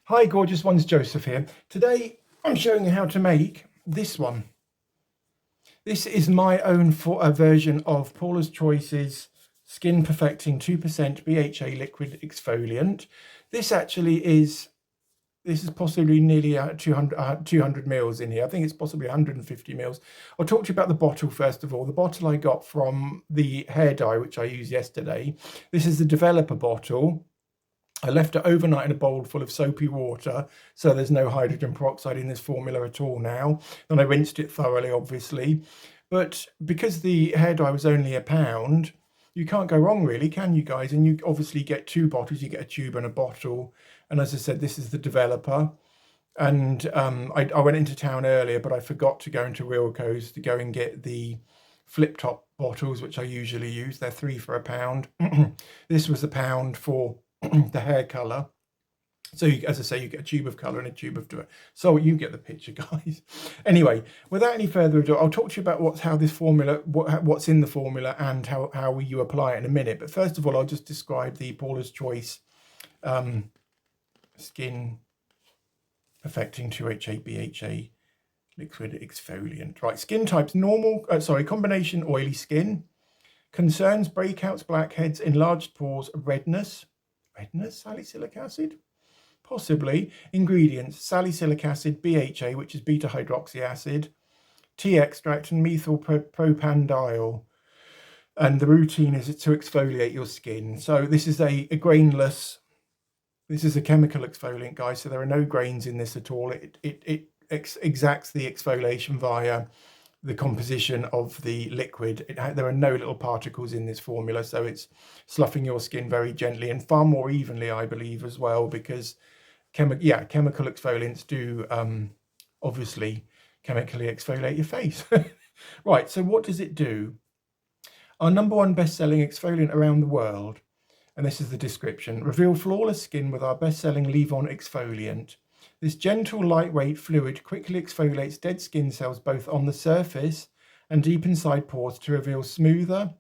Hi gorgeous ones, Joseph here. Today I'm showing you how to make this one. This is my own version of Paula's Choice's Skin Perfecting 2% BHA liquid exfoliant. This is possibly nearly 200 mils in here. I think it's possibly 150 mils. I'll talk to you about the bottle first of all. The bottle I got from the hair dye, which I used yesterday. This is the developer bottle. I left it overnight in a bowl full of soapy water, so there's no hydrogen peroxide in this formula at all now. And I rinsed it thoroughly, obviously. But because the hair dye was only £1, you can't go wrong really, can you guys? And you obviously get two bottles. You get a tube and a bottle. And as I said, this is the developer. And I went into town earlier, but I forgot to go into Wilko's to go and get the flip top bottles, which I usually use. They're 3 for £1. This was £1 for the hair color. So as I say, you get a tube of color and a tube of it. So you get the picture, guys. Anyway, without any further ado, I'll talk to you about what's in the formula and how you apply it in a minute. But first of all, I'll just describe the Paula's Choice Skin Perfecting 2HA BHA liquid exfoliant. Right, skin types: normal, combination oily skin. Concerns: breakouts, blackheads, enlarged pores, redness, salicylic acid, possibly. Ingredients: salicylic acid, BHA, which is beta hydroxy acid, tea extract, and methyl propandiol. And the routine is to exfoliate your skin. So this is a grainless, this is a chemical exfoliant, guys, so there are no grains in this at all. It exacts the exfoliation via the composition of the liquid. There are no little particles in this formula, so it's sloughing your skin very gently and far more evenly, I believe, as well, because chemical exfoliants do obviously chemically exfoliate your face. Right, so what does it do? Our #1 best-selling exfoliant around the world, and this is the description: reveal flawless skin with our best-selling leave-on exfoliant. This gentle, lightweight fluid quickly exfoliates dead skin cells both on the surface and deep inside pores to reveal smoother,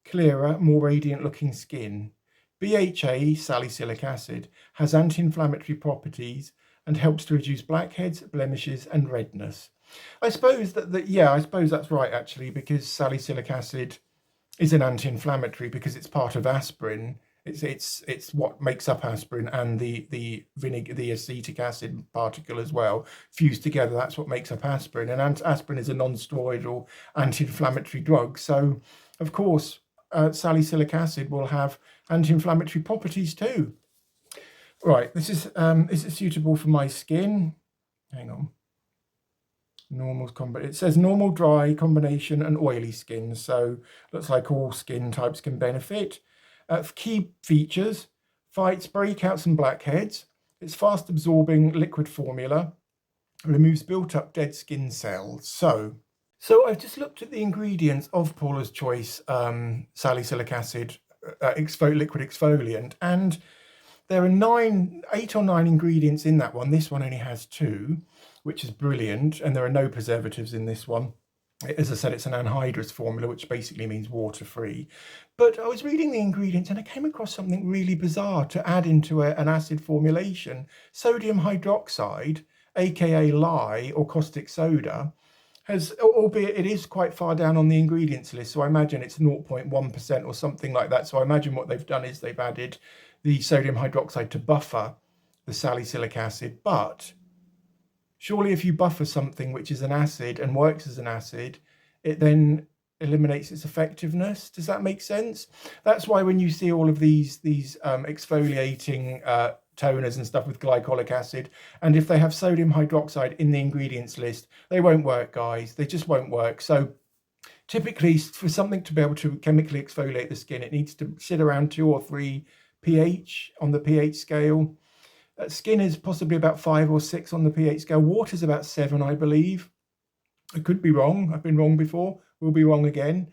clearer, more radiant-looking skin. BHA, salicylic acid, has anti-inflammatory properties and helps to reduce blackheads, blemishes, and redness. I suppose I suppose that's right, actually, because salicylic acid is an anti-inflammatory because it's part of aspirin. It's what makes up aspirin and the acetic acid particle as well fused together. That's what makes up aspirin, and aspirin is a non-steroidal anti-inflammatory drug. So of course salicylic acid will have anti-inflammatory properties too. Right, this is it suitable for my skin? Hang on. It says normal, dry, combination, and oily skin. So looks like all skin types can benefit. Key features: fights breakouts and blackheads. It's fast absorbing liquid formula. Removes built up dead skin cells. So I've just looked at the ingredients of Paula's Choice salicylic acid liquid exfoliant, and there are 8 or 9 ingredients in that one. This one only has 2, which is brilliant, and there are no preservatives in this one. As I said, it's an anhydrous formula, which basically means water-free. But I was reading the ingredients and I came across something really bizarre to add into an acid formulation. Sodium hydroxide, aka lye or caustic soda, has, albeit it is quite far down on the ingredients list, so I imagine it's 0.1% or something like that. So I imagine what they've done is they've added the sodium hydroxide to buffer the salicylic acid. But surely if you buffer something which is an acid and works as an acid, it then eliminates its effectiveness. Does that make sense? That's why when you see all of these exfoliating toners and stuff with glycolic acid, and if they have sodium hydroxide in the ingredients list, they won't work, guys. They just won't work. So typically for something to be able to chemically exfoliate the skin, it needs to sit around 2 or 3 pH on the pH scale. Skin is possibly about 5 or 6 on the pH scale. Water is about 7, I believe. I could be wrong. I've been wrong before. We'll be wrong again.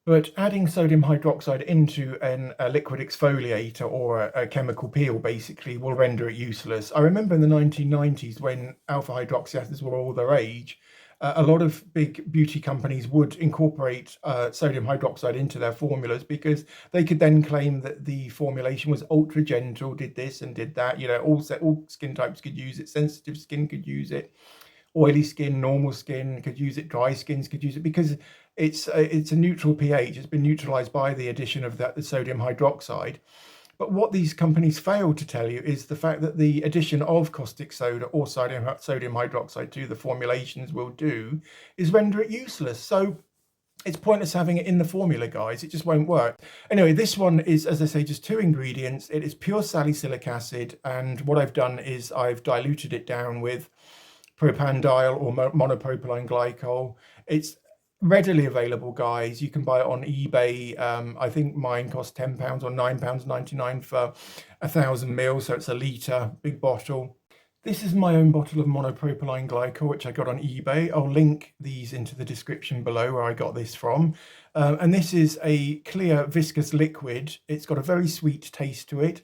But adding sodium hydroxide into a liquid exfoliator or a chemical peel basically will render it useless. I remember in the 1990s when alpha hydroxy acids were all the rage, A lot of big beauty companies would incorporate sodium hydroxide into their formulas because they could then claim that the formulation was ultra gentle, did this and did that. You know, all skin types could use it. Sensitive skin could use it. Oily skin, normal skin could use it. Dry skins could use it because it's a neutral pH. It's been neutralized by the addition of the sodium hydroxide. But what these companies fail to tell you is the fact that the addition of caustic soda or sodium hydroxide to the formulations will do is render it useless. So it's pointless having it in the formula, guys. It just won't work. Anyway, this one is, as I say, just 2 ingredients. It is pure salicylic acid. And what I've done is I've diluted it down with propanediol or monopropylene glycol. It's readily available, guys. You can buy it on eBay. I think mine cost £10 or £9.99 for 1,000 ml, so it's a litre, big bottle. This is my own bottle of monopropylene glycol, which I got on eBay. I'll link these into the description below where I got this from. And this is a clear viscous liquid. It's got a very sweet taste to it.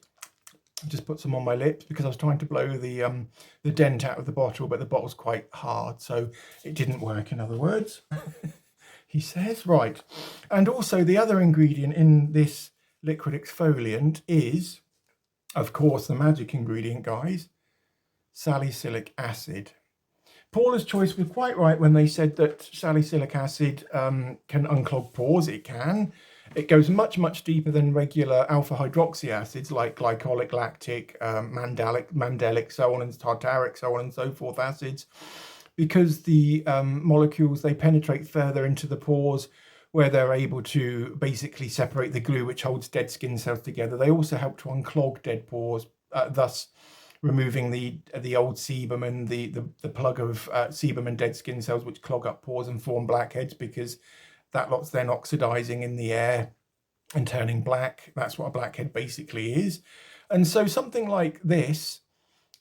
I just put some on my lips because I was trying to blow the dent out of the bottle, but the bottle's quite hard, so it didn't work, in other words. He says, right. And also the other ingredient in this liquid exfoliant is, of course, the magic ingredient, guys, salicylic acid. Paula's Choice was quite right when they said that salicylic acid can unclog pores. It can. It goes much, much deeper than regular alpha hydroxy acids like glycolic, lactic, mandelic, so on, and tartaric, so on and so forth acids, because the molecules, they penetrate further into the pores where they're able to basically separate the glue which holds dead skin cells together. They also help to unclog dead pores, thus removing the old sebum and the plug of sebum and dead skin cells which clog up pores and form blackheads, because that lot's then oxidizing in the air and turning black. That's what a blackhead basically is. And so something like this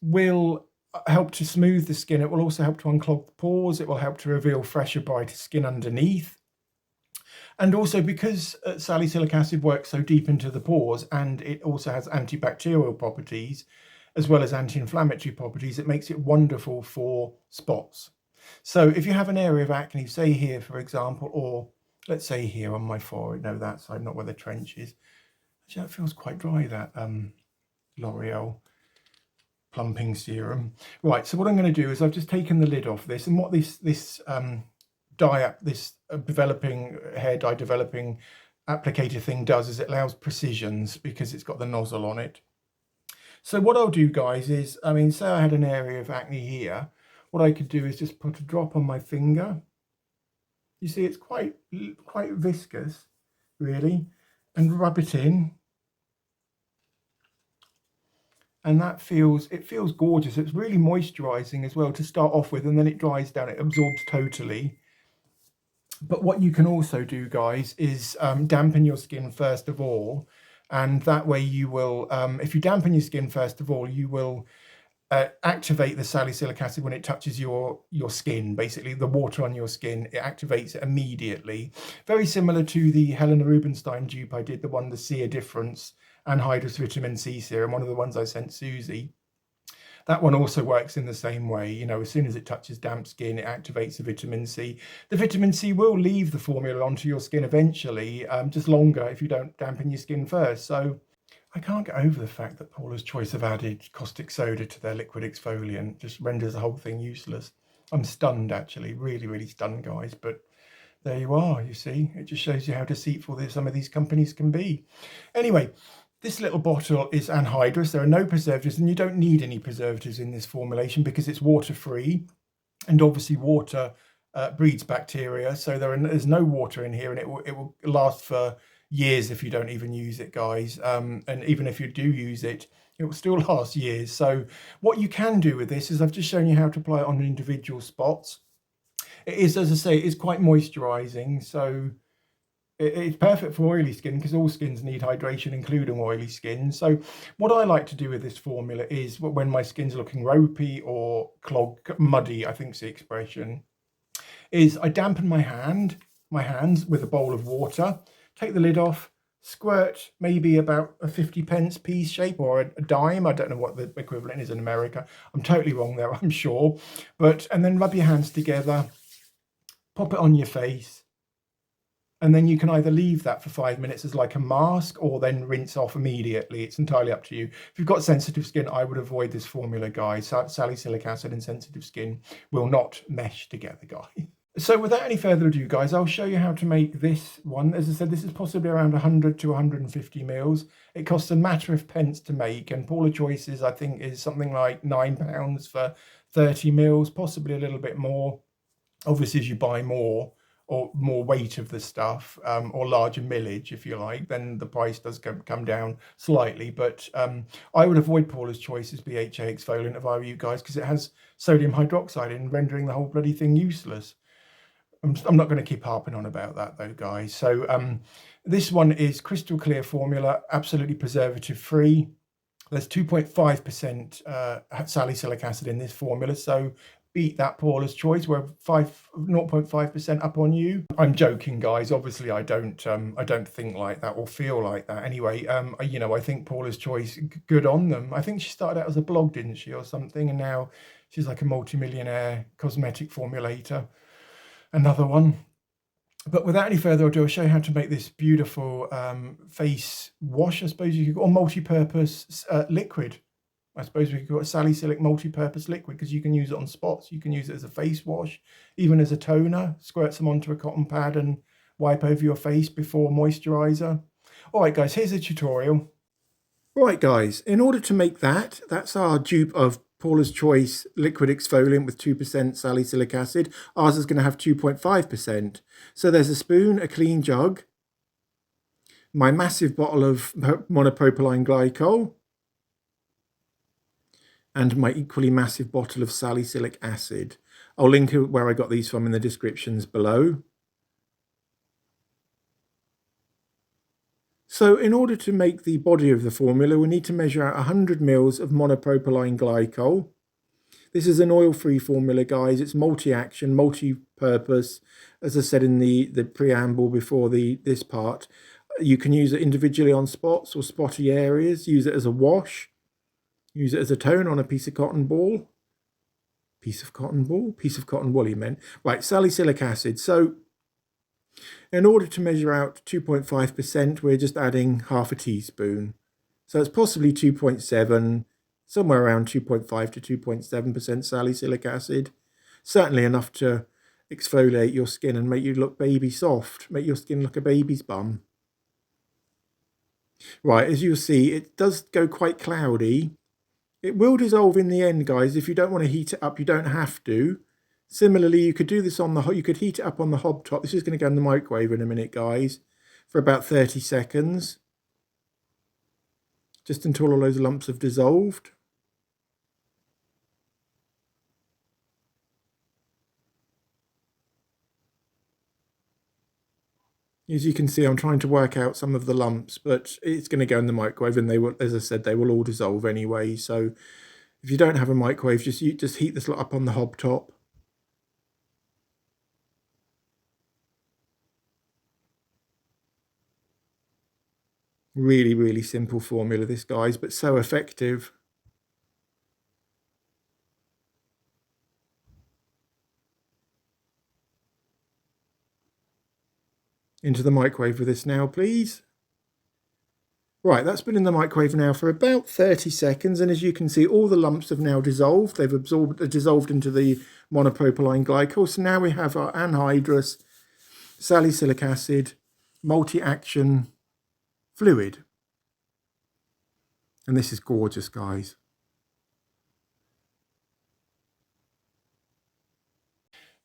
will help to smooth the skin. It will also help to unclog the pores. It will help to reveal fresher, brighter skin underneath. And also, because salicylic acid works so deep into the pores, and it also has antibacterial properties as well as anti-inflammatory properties, it makes it wonderful for spots. So if you have an area of acne, say here, for example, or let's say here on my forehead, no, that side, not where the trench is. Actually, that feels quite dry, that L'Oreal plumping serum. Right, so what I'm going to do is I've just taken the lid off this, and what this developing hair dye developing applicator thing does is it allows precisions because it's got the nozzle on it. So what I'll do, guys, is, I mean, say I had an area of acne here, what I could do is just put a drop on my finger. You see, it's quite viscous, really, and rub it in. And it feels gorgeous. It's really moisturizing as well to start off with, and then it dries down, it absorbs totally. But what you can also do, guys, is dampen your skin first of all, and that way you will, if you dampen your skin first of all, you will activate the salicylic acid when it touches your skin. Basically, the water on your skin, it activates it immediately. Very similar to the Helena Rubinstein dupe I did, the one, the See a Difference anhydrous vitamin C serum, one of the ones I sent Susie. That one also works in the same way. You know, as soon as it touches damp skin, it activates the vitamin C. The vitamin C will leave the formula onto your skin eventually, just longer if you don't dampen your skin first. So I can't get over the fact that Paula's Choice have added caustic soda to their liquid exfoliant. Just renders the whole thing useless. I'm stunned, actually, really, really stunned, guys. But there you are, you see. It just shows you how deceitful some of these companies can be. Anyway, this little bottle is anhydrous. There are no preservatives, and you don't need any preservatives in this formulation because it's water-free. And obviously water breeds bacteria, so there's no water in here, and it will last for years if you don't even use it, guys. And even if you do use it, it will still last years. So what you can do with this is, I've just shown you how to apply it on individual spots. It is, as I say, it is quite moisturizing, so it's perfect for oily skin because all skins need hydration, including oily skin. So what I like to do with this formula is, when my skin's looking ropey or clogged, muddy, I think's the expression, is I dampen my hands with a bowl of water, take the lid off, squirt maybe about a 50p piece shape or a dime. I don't know what the equivalent is in America. I'm totally wrong there, I'm sure. And then rub your hands together pop it on your face, and then you can either leave that for 5 minutes as like a mask or then rinse off immediately. It's entirely up to you. If you've got sensitive skin, I would avoid this formula, guys. Salicylic acid and sensitive skin will not mesh together, guys. So without any further ado, guys, I'll show you how to make this one. As I said, this is possibly around 100 to 150 mils. It costs a matter of pence to make, and Paula Choice's, I think, is something like £9 for 30 mils, possibly a little bit more. Obviously, as you buy more or more weight of the stuff, or larger millage, if you like, then the price does come down slightly. But I would avoid Paula's Choice's BHA exfoliant if I were you guys, because it has sodium hydroxide in, rendering the whole bloody thing useless. I'm not going to keep harping on about that though, guys. So this one is crystal clear formula, absolutely preservative free. There's 2.5% salicylic acid in this formula, so beat that Paula's Choice. We're 0.5% up on you. I'm joking, guys. Obviously, I don't think like that or feel like that. Anyway, you know, I think Paula's Choice, good on them. I think she started out as a blog, didn't she, or something, and now she's like a multi-millionaire cosmetic formulator. Another one. But without any further ado, I'll show you how to make this beautiful face wash, I suppose you could, or multi-purpose liquid. I suppose we could call it a salicylic multi-purpose liquid, because you can use it on spots. You can use it as a face wash, even as a toner. Squirt some onto a cotton pad and wipe over your face before moisturizer. All right, guys, here's a tutorial. Right, guys, in order to make that, that's our dupe of Paula's Choice liquid exfoliant with 2% salicylic acid. Ours is going to have 2.5%. So there's a spoon, a clean jug, my massive bottle of monopropylene glycol, and my equally massive bottle of salicylic acid. I'll link where I got these from in the descriptions below. So in order to make the body of the formula, we need to measure out 100 mils of monopropylene glycol. This is an oil-free formula, guys. It's multi-action, multi-purpose. As I said in the preamble before this part, you can use it individually on spots or spotty areas. Use it as a wash. Use it as a toner on a piece of cotton ball. Piece of cotton ball? Piece of cotton wool, he meant. Right, salicylic acid. So in order to measure out 2.5%, we're just adding half a teaspoon. So it's possibly 2.7, somewhere around 2.5 to 2.7% salicylic acid. Certainly enough to exfoliate your skin and make you look baby soft, make your skin look a baby's bum. Right, as you'll see, it does go quite cloudy. It will dissolve in the end, guys. If you don't want to heat it up, you don't have to. Similarly, you could do this on you could heat it up on the hob top. This is going to go in the microwave in a minute, guys, for about 30 seconds. Just until all those lumps have dissolved. As you can see, I'm trying to work out some of the lumps, but it's going to go in the microwave, and they will, as I said, they will all dissolve anyway. So if you don't have a microwave, just heat this up on the hob top. Really, really simple formula, this, guys, but so effective. Into the microwave with this now, please. Right, that's been in the microwave now for about 30 seconds, and as you can see, all the lumps have now dissolved. They've dissolved into the monopropylene glycol. So now we have our anhydrous salicylic acid multi-action fluid. And this is gorgeous, guys.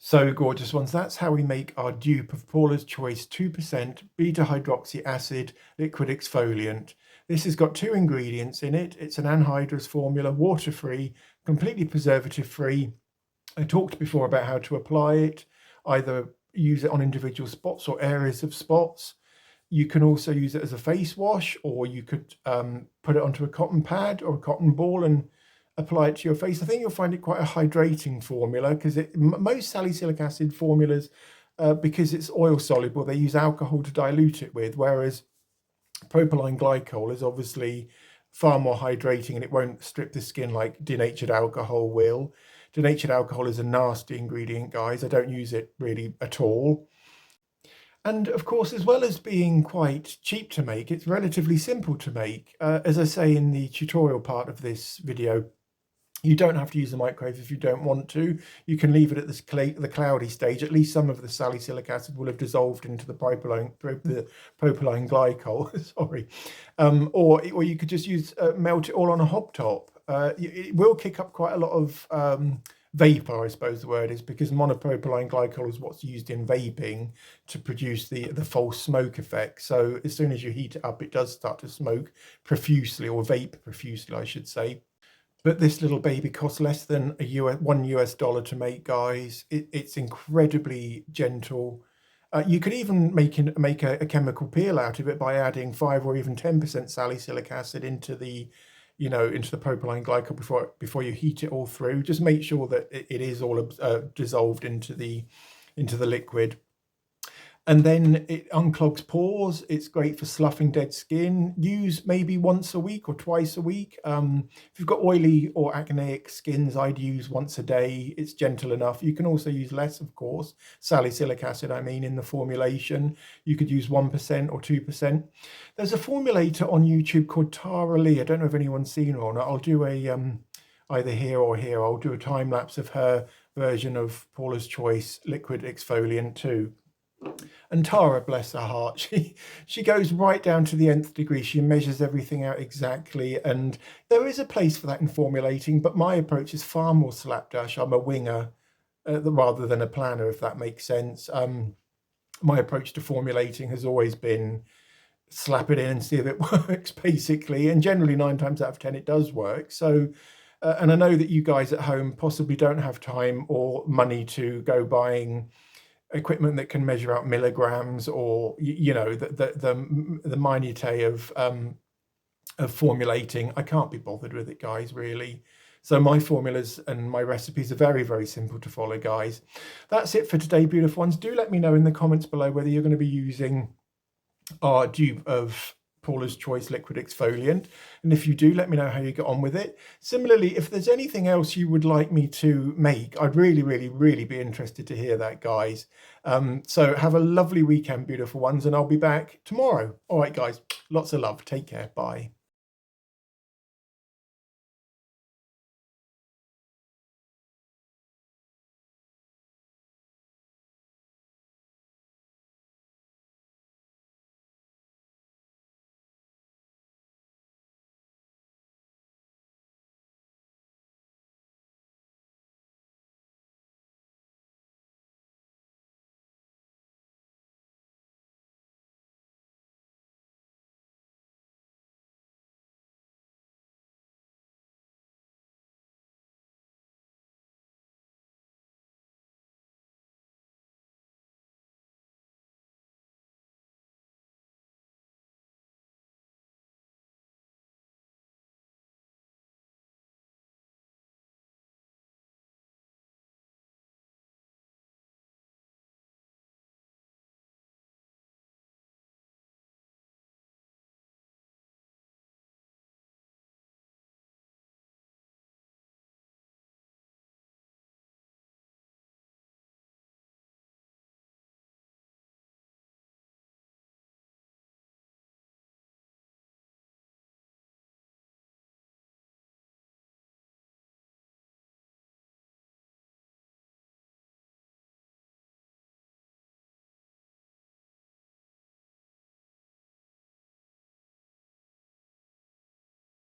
So gorgeous ones, that's how we make our dupe of Paula's Choice 2% beta hydroxy acid liquid exfoliant. This has got 2 ingredients in it. It's an anhydrous formula, water-free, completely preservative-free. I talked before about how to apply it. Either use it on individual spots or areas of spots. You can also use it as a face wash, or you could put it onto a cotton pad or a cotton ball and apply it to your face. I think you'll find it quite a hydrating formula, because most salicylic acid formulas, because it's oil soluble, they use alcohol to dilute it with, whereas propylene glycol is obviously far more hydrating and it won't strip the skin like denatured alcohol will. Denatured alcohol is a nasty ingredient, guys. I don't use it really at all. And of course, as well as being quite cheap to make, it's relatively simple to make. As I say in the tutorial part of this video, you don't have to use the microwave if you don't want to. You can leave it at the cloudy stage. At least some of the salicylic acid will have dissolved into the propylene glycol. Sorry, or you could just use melt it all on a hob top. It will kick up quite a lot of vapor, I suppose the word is, because monopropylene glycol is what's used in vaping to produce the false smoke effect. So as soon as you heat it up, it does start to smoke profusely, or vape profusely, I should say. But this little baby costs less than $1 US to make, guys. It's incredibly gentle. You could even make a chemical peel out of it by adding 5 or even 10% salicylic acid into the propylene glycol before you heat it all through. Just make sure that it is all dissolved into the liquid. And then it unclogs pores. It's great for sloughing dead skin. Use maybe once a week or twice a week. If you've got oily or acneic skins, I'd use once a day. It's gentle enough. You can also use less, of course. Salicylic acid, I mean, in the formulation. You could use 1% or 2%. There's a formulator on YouTube called Tara Lee. I don't know if anyone's seen her or not. I'll do a either here or here. I'll do a time lapse of her version of Paula's Choice liquid exfoliant too. And Tara, bless her heart, she goes right down to the nth degree. She measures everything out exactly, and there is a place for that in formulating, but my approach is far more slapdash. I'm a winger rather than a planner, if that makes sense. My approach to formulating has always been slap it in and see if it works, basically, and generally 9 times out of 10 it does work. So and I know that you guys at home possibly don't have time or money to go buying equipment that can measure out milligrams, or the minutiae of formulating. I can't be bothered with it, guys, really. So my formulas and my recipes are very, very simple to follow, guys. That's it for today, beautiful ones. Do let me know in the comments below whether you're going to be using our dupe of Paula's Choice liquid exfoliant, and if you do, let me know how you get on with it. Similarly, if there's anything else you would like me to make, I'd really, really, really be interested to hear that, guys. So have a lovely weekend, beautiful ones, and I'll be back tomorrow. All right, guys, lots of love. Take care. Bye.